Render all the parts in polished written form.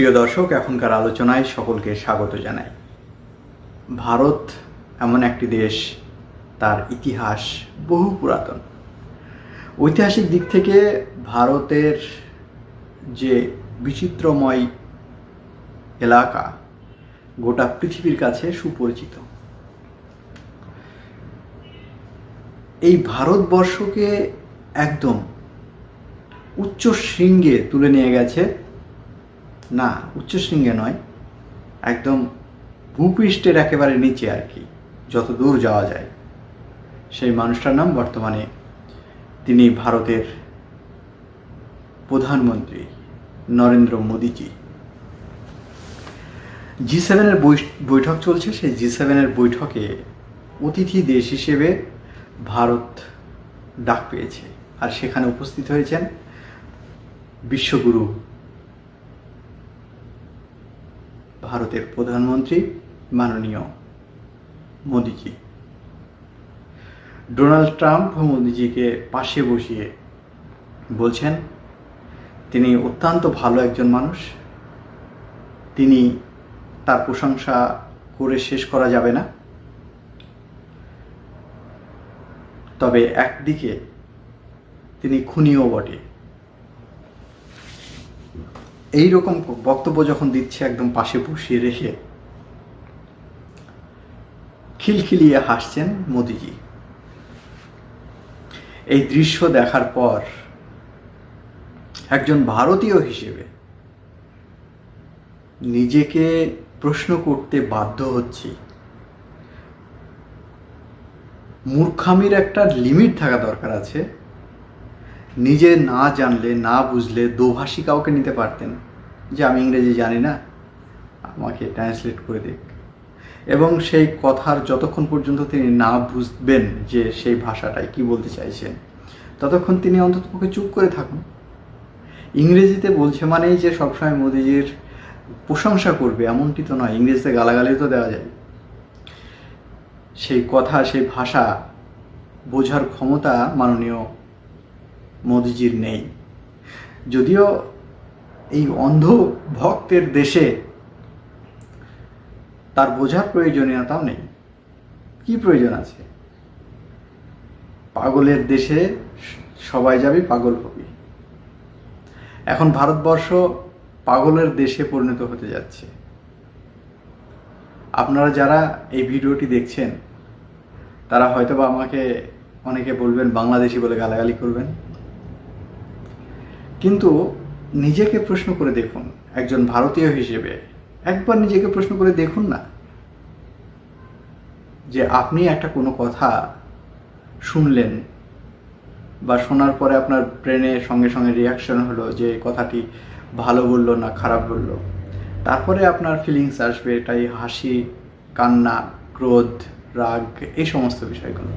প্রিয় দর্শক, এখনকার আলোচনায় সকলকে স্বাগত জানাই। ভারত এমন একটি দেশ, তার ইতিহাস বহু পুরাতন। ঐতিহাসিক দিক থেকে ভারতের যে বিচিত্রময় এলাকা গোটা পৃথিবীর কাছে সুপরিচিত। এই ভারতবর্ষকে একদম উচ্চ শৃঙ্গে তুলে নিয়ে গেছে, না উচ্চ শৃঙ্গে নয়, একদম ভূপৃষ্ঠের একেবারে নিচে আর কি, যত দূর যাওয়া যায়। সেই মানুষটার নাম বর্তমানে তিনি ভারতের প্রধানমন্ত্রী নরেন্দ্র মোদীজি। G7 বৈঠক চলছে। সেই G7 বৈঠকে অতিথি দেশ হিসেবে ভারত ডাক পেয়েছে, আর সেখানে উপস্থিত হয়েছেন বিশ্বগুরু ভারতের প্রধানমন্ত্রী মাননীয় মোদীজি। ডোনাল্ড ট্রাম্প মোদীজিকে পাশে বসিয়ে বলছেন তিনি অত্যন্ত ভালো একজন মানুষ, তিনি তার প্রশংসা করে শেষ করা যাবে না। তবে একদিকে তিনি খুনিও বটে। এই রকম বক্তব্য যখন দিচ্ছে একদম পাশে বসিয়ে রেখে, খিলখিলিয়ে হাসছেন মোদীজি। এই দৃশ্য দেখার পর একজন ভারতীয় হিসেবে নিজেকে প্রশ্ন করতে বাধ্য হচ্ছি, মূর্খামির একটা লিমিট থাকা দরকার আছে। নিজে না জানলে, না বুঝলে দোভাষী কাউকে নিতে পারতেন, যে আমি ইংরেজি জানি না, আমাকে ট্রান্সলেট করে দিক, এবং সেই কথার যতক্ষণ পর্যন্ত তিনি না বুঝবেন যে সেই ভাষাটায় কি বলতে চাইছেন, ততক্ষণ তিনি অন্ততপক্ষে চুপ করে থাকুন। ইংরেজিতে বলছে মানেই যে সবসময় মোদিজির প্রশংসা করবে এমনটি তো নয়। ইংরেজিতে গালাগালিও তো দেওয়া যায়। সেই কথা, সেই ভাষা বোঝার ক্ষমতা মাননীয় মোদিজির নেই। যদিও এই অন্ধ ভক্তের দেশে তার বোঝার প্রয়োজনীয়তাও নেই। কি প্রয়োজন আছে? পাগলের দেশে সবাই যাবি, পাগল হবি। এখন ভারতবর্ষ পাগলের দেশে পরিণত হতে যাচ্ছে। আপনারা যারা এই ভিডিওটি দেখছেন তারা হয়তোবা আমাকে অনেকে বলবেন বাংলাদেশি বলে গালাগালি করবেন, কিন্তু নিজেকে প্রশ্ন করে দেখুন। একজন ভারতীয় হিসেবে একবার নিজেকে প্রশ্ন করে দেখুন না, যে আপনি একটা কোনো কথা শুনলেন বা শোনার পরে আপনার ব্রেনে সঙ্গে সঙ্গে রিয়াকশন হলো যে কথাটি ভালো বললো না খারাপ বললো। তারপরে আপনার ফিলিংস আসবে, এটাই হাসি, কান্না, ক্রোধ, রাগ, এই সমস্ত বিষয়গুলো।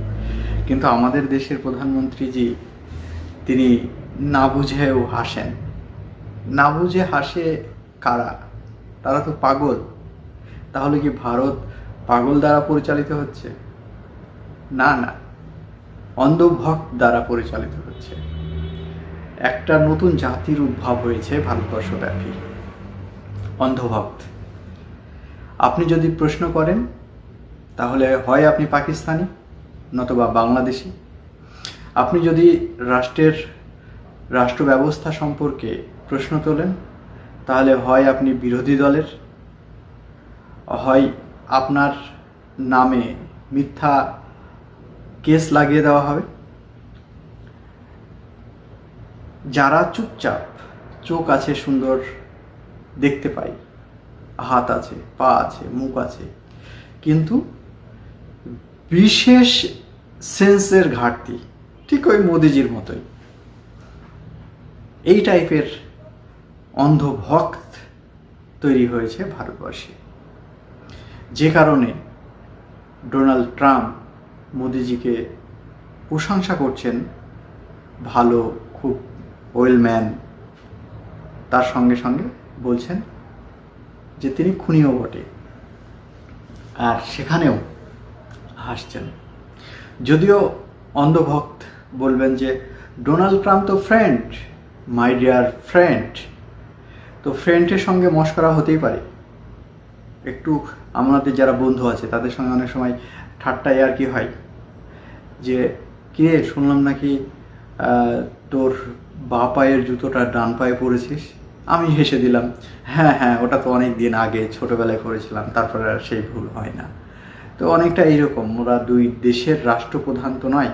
কিন্তু আমাদের দেশের প্রধানমন্ত্রীজি তিনি না বুঝেও হাসেন। না বুঝে হাসে কারা? তারা তো পাগল। তাহলে কি ভারত পাগল দ্বারা পরিচালিত হচ্ছে? না না, অন্ধভক্ত দ্বারা পরিচালিত হচ্ছে। একটা নতুন জাতির উদ্ভব হয়েছে ভারতবর্ষব্যাপী, অন্ধভক্ত। আপনি যদি প্রশ্ন করেন তাহলে হয় আপনি পাকিস্তানি নতুবা বাংলাদেশি। আপনি যদি রাষ্ট্র ব্যবস্থা সম্পর্কে প্রশ্ন তোলেন তাহলে হয় আপনি বিরোধী দলের, হয় আপনার নামে মিথ্যা কেস লাগিয়ে দেওয়া হবে। যারা চুপচাপ, চোখ আছে সুন্দর, দেখতে পাই, হাত আছে, পা আছে, মুখ আছে, কিন্তু বিশেষ সেন্সের ঘাটতি, ঠিক ওই মোদিজির মতোই, এই টাইপের অন্ধভক্ত তৈরি হয়েছে ভারতবর্ষে। যে কারণে ডোনাল্ড ট্রাম্প মোদিজিকে প্রশংসা করছেন, ভালো, খুব ওয়েলম্যান। তার সঙ্গে সঙ্গে বলছেন যে তিনি খুনিও বটে, আর সেখানেও হাসছেন। যদিও অন্ধভক্ত বলবেন যে ডোনাল্ড ট্রাম্প তো ফ্রেন্ড, মাই ডিয়ার ফ্রেন্ড, তো ফ্রেন্ডের সঙ্গে মশকরা হতেই পারে, একটু আমাদের যারা বন্ধু আছে তাদের সঙ্গে অনেক সময় ঠাট্টা আর কি হয় যে কে শুনলাম নাকি তোর বা পায়ের জুতোটা ডান পায়ে পরেছিস। আমি হেসে দিলাম, হ্যাঁ হ্যাঁ ওটা তো অনেক দিন আগে ছোটোবেলায় করেছিলাম, তারপরে আর সেই ভুল হয় না। তো অনেকটা এইরকম, ওরা দুই দেশের রাষ্ট্রপ্রধান তো নয়,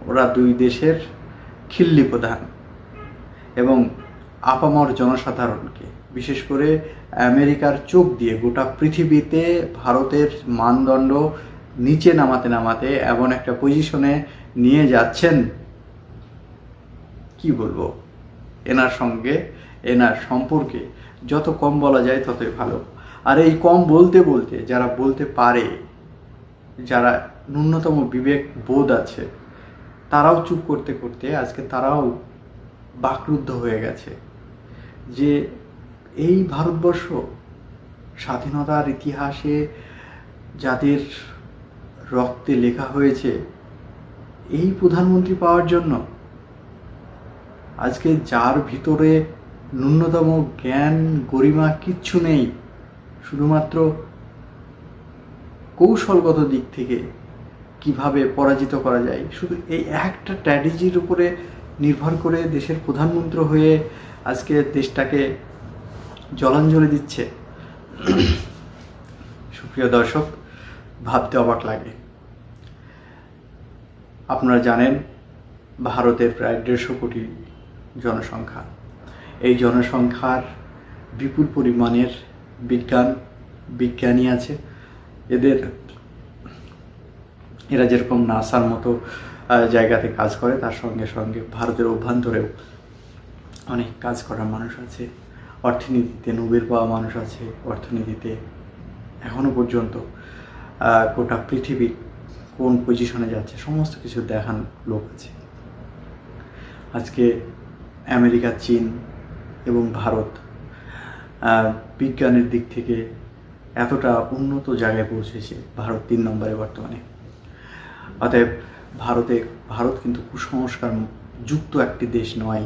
ওরা দুই দেশের খিল্লি প্রধান, এবং আপামর জনসাধারণকে বিশেষ করে আমেরিকার চোখ দিয়ে গোটা পৃথিবীতে ভারতের মানদণ্ড নিচে নামাতে নামাতে এমন একটা পজিশনে নিয়ে যাচ্ছেন, কি বলবো। এনার সঙ্গে এনার সম্পর্কে যত কম বলা যায় ততই ভালো। আর এই কম বলতে বলতে যারা বলতে পারে, যারা ন্যূনতম বিবেক বোধ আছে, তারাও চুপ করতে করতে আজকে তারাও বাকরুদ্ধ হয়ে গেছে যে এই ভারতবর্ষ স্বাধীনতার ইতিহাসে যাদের রক্তে লেখা হয়েছে এই প্রধানমন্ত্রী পাওয়ার জন্য, আজকে যার ভিতরে ন্যূনতম জ্ঞান গরিমা কিচ্ছু নেই, শুধুমাত্র কৌশলগত দিক থেকে কিভাবে পরাজিত করা যায় শুধু এই একটা স্ট্র্যাটেজির উপরে নির্ভর করে দেশের প্রধানমন্ত্রী হয়ে আজকে দেশটাকে জলাঞ্জলি দিচ্ছে। সুপ্রিয় দর্শক, ভাবতে অবাক লাগে। আপনারা জানেন ভারতের প্রায় 150 কোটি জনসংখ্যা। এই জনসংখ্যার বিপুল পরিমাণের বিজ্ঞানী আছে। এরা যেরকম নাসার মতো জায়গাতে কাজ করে, তার সঙ্গে সঙ্গে ভারতের অভ্যন্তরেও অনেক কাজ করার মানুষ আছে। অর্থনীতিতে নোবেল পাওয়া মানুষ আছে, অর্থনীতিতে এখনও পর্যন্ত গোটা পৃথিবী কোন পজিশনে যাচ্ছে সমস্ত কিছু দেখান লোক আছে। আজকে আমেরিকা, চীন এবং ভারত বিজ্ঞানের দিক থেকে এতটা উন্নত জায়গায় পৌঁছেছে, ভারত 3 নম্বরে বর্তমানে। অতএব ভারত কিন্তু কুসংস্কার যুক্ত একটি দেশ নয়,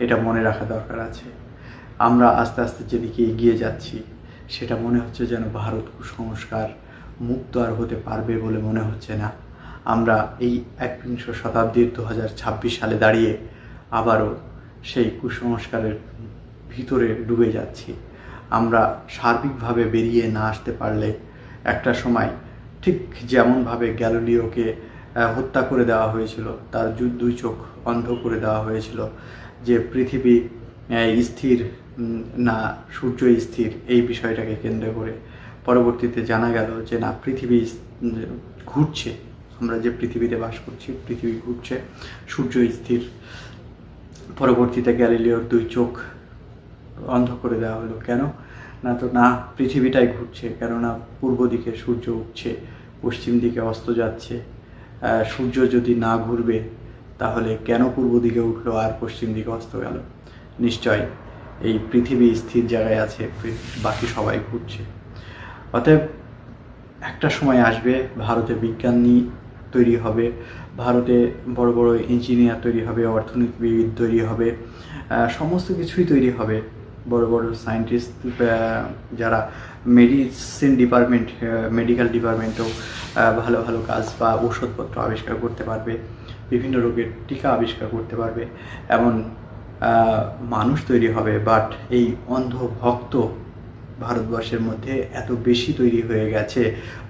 এটা মনে রাখা দরকার আছে। আমরা আস্তে আস্তে যেদিকে এগিয়ে যাচ্ছি সেটা মনে হচ্ছে যেন ভারত কুসংস্কার মুক্ত আর হতে পারবে বলে মনে হচ্ছে না। আমরা এই 21 শতাব্দীর 2026 সালে দাঁড়িয়ে আবারও সেই কুসংস্কারের ভিতরে ডুবে যাচ্ছি। আমরা সার্বিকভাবে বেরিয়ে না আসতে পারলে একটা সময় ঠিক যেমনভাবে গ্যালিলিওকে হত্যা করে দেওয়া হয়েছিল, তার 2 চোখ অন্ধ করে দেওয়া হয়েছিল, যে পৃথিবী স্থির না সূর্য স্থির, এই বিষয়টাকে কেন্দ্র করে পরবর্তীতে জানা গেল যে না, পৃথিবী ঘুরছে, আমরা যে পৃথিবীতে বাস করছি পৃথিবী ঘুরছে, সূর্য স্থির। পরবর্তীতে গ্যালিলিওর 2 চোখ অন্ধ করে দেওয়া হলো। কেন না পৃথিবীটাই ঘুরছে, কেননা পূর্ব দিকে সূর্য উঠছে, পশ্চিম দিকে অস্ত যাচ্ছে। সূর্য যদি না ঘুরবে তাহলে কেন পূর্ব দিকে উঠলো আর পশ্চিম দিকে অস্ত গেল? নিশ্চয় এই পৃথিবী স্থির জায়গায় আছে, বাকি সবাই ঘুরছে। অতএব একটা সময় আসবে ভারতে বিজ্ঞানী তৈরি হবে, ভারতে বড় বড় ইঞ্জিনিয়ার তৈরি হবে, অর্থনীতিবিদ তৈরি হবে, সমস্ত কিছুই তৈরি হবে। বড় বড় সায়েন্টিস্ট, যারা মেডিকেল ডিপার্টমেন্টেও ভালো ভালো কাজ বা ওষুধপত্র আবিষ্কার করতে পারবে, বিভিন্ন রোগের টিকা আবিষ্কার করতে পারবে, এমন মানুষ তৈরি হবে। বাট এই অন্ধভক্ত ভারতবর্ষের মধ্যে এত বেশি তৈরি হয়ে গেছে,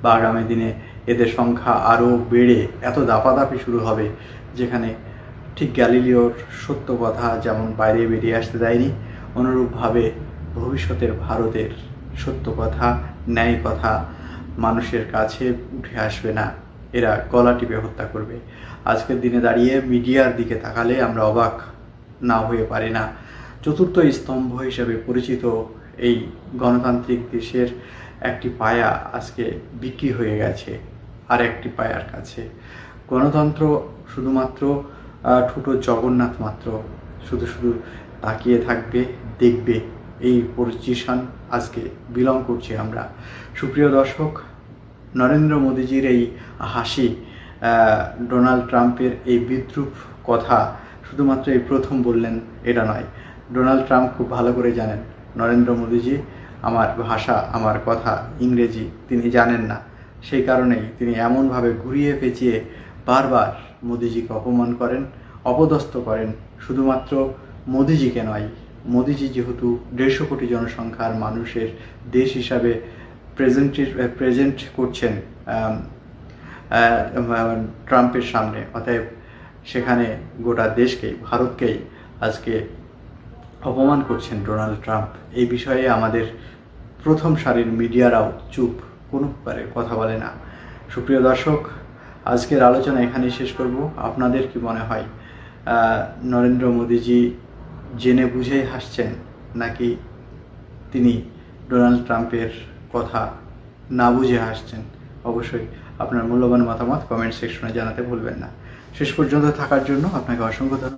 বা আগামী দিনে এদের সংখ্যা আরও বেড়ে এত দাপাদাপি শুরু হবে, যেখানে ঠিক গ্যালিলিওর সত্য কথা যেমন বাইরে বেরিয়ে আসতে দেয়নি, অনুরূপভাবে ভবিষ্যতের ভারতের সত্য কথা, ন্যায় কথা মানুষের কাছে উঠে আসবে না। এরা গলা টিপে হত্যা করবে। আজকের দিনে দাঁড়িয়ে মিডিয়ার দিকে তাকালে আমরা অবাক না হয়ে পারি না। চতুর্থ স্তম্ভ হিসেবে পরিচিত এই গণতান্ত্রিক দেশের একটি পায়া আজকে বিক্রি হয়ে গেছে আর একটি পায়ার কাছে। গণতন্ত্র শুধুমাত্র ঠুটো জগন্নাথ মাত্র শুধু শুধু তাকিয়ে থাকবে, দেখবে, এই পজিশন আজকে বিলং করছি আমরা। সুপ্রিয় দর্শক, নরেন্দ্র মোদীজির এই হাসি, ডোনাল্ড ট্রাম্পের এই বিদ্রূপ কথা শুধুমাত্র এই প্রথম বললেন এটা নয়, ডোনাল্ড ট্রাম্প খুব ভালো করে জানেন নরেন্দ্র মোদীজি আমার ভাষা, আমার কথা ইংরেজি তিনি জানেন না। সেই কারণেই তিনি এমনভাবে ঘুরিয়ে পেঁচিয়ে বারবার মোদিজিকে অপমান করেন, অপদস্থ করেন। শুধুমাত্র মোদিজিকে নয়, মোদিজি যেহেতু 150 কোটি জনসংখ্যার মানুষের দেশ হিসাবে প্রেজেন্ট করছেন ট্রাম্পের সামনে, অতএব সেখানে গোটা দেশকেই, ভারতকেই আজকে অপমান করছেন ডোনাল্ড ট্রাম্প। এই বিষয়ে আমাদের প্রথম সারির মিডিয়ারাও চুপ, কোনো ব্যাপারে কথা বলে না। সুপ্রিয় দর্শক, আজকের আলোচনা এখানেই শেষ করব। আপনাদের কি মনে হয় নরেন্দ্র মোদীজি জেনে বুঝেই হাসছেন, নাকি তিনি ডোনাল্ড ট্রাম্পের কথা না বুঝে হাসছেন? অবশ্যই আপনার মূল্যবান মতামত কমেন্ট সেকশনে জানাতে ভুলবেন না। শেষ পর্যন্ত থাকার জন্য আপনাকে অসংখ্য ধন্যবাদ।